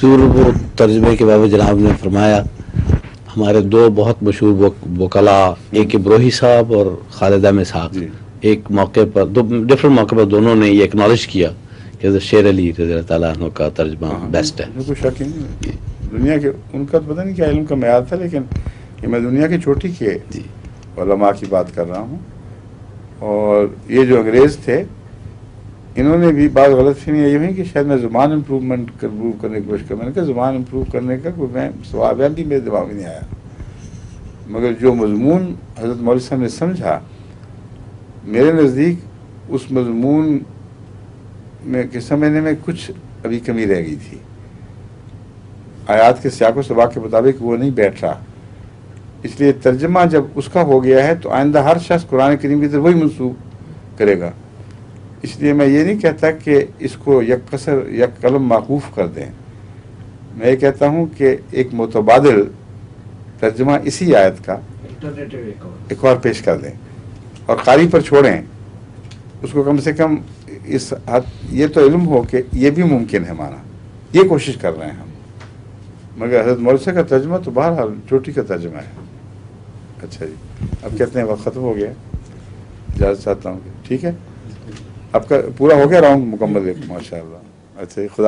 حضور وہ ترجمے کے بابا جناب نے فرمایا ہمارے دو بہت مشہور وکلاء، ایک ابروہی صاحب اور خالد احمد اسحاق، ایک موقع پر ڈفرنٹ موقع پر دونوں نے یہ اکنالج کیا کہ حضرت شیر علی رضی اللہ تعالیٰ عنہ کا ترجمہ بیسٹ ہے. کوئی شک ہی نہیں. دنیا کے ان کا پتہ نہیں کیا علم کا معیار تھا، لیکن یہ میں دنیا کی چوٹی کے علماء کی بات کر رہا ہوں. اور یہ جو انگریز تھے انہوں نے بھی بعض غلط فہمیاں یہ ہوئی کہ شاید میں زبان امپروو کرنے کی کوشش کر. میں نے کہا زبان امپروو کرنے کا کوئی میں ثواب بھی میرے دماغ میں نہیں آیا، مگر جو مضمون حضرت مولوی صاحب نے سمجھا میرے نزدیک اس مضمون میں کے سمجھنے میں کچھ ابھی کمی رہ گئی تھی. آیات کے سیاق و سباق کے مطابق وہ نہیں بیٹھ رہا. اس لیے ترجمہ جب اس کا ہو گیا ہے تو آئندہ ہر شخص قرآن کریم کی طرف وہی منسوخ کرے گا. اس لیے میں یہ نہیں کہتا کہ اس کو یک قصر یک قلم موقوف کر دیں. میں یہ کہتا ہوں کہ ایک متبادل ترجمہ اسی آیت کا ایک اور پیش کر دیں اور قاری پر چھوڑیں اس کو. کم سے کم اس حد یہ تو علم ہو کہ یہ بھی ممکن ہے مانا. یہ کوشش کر رہے ہیں ہم. مگر حضرت مولوی کا ترجمہ تو بہرحال چوٹی کا ترجمہ ہے. اچھا جی، اب کہتے ہیں وقت ختم ہو گیا. اجازت چاہتا ہوں. ٹھیک ہے، آپ کا پورا ہو گیا راؤنڈ مکمل. ماشاء اللہ. اچھا، خدا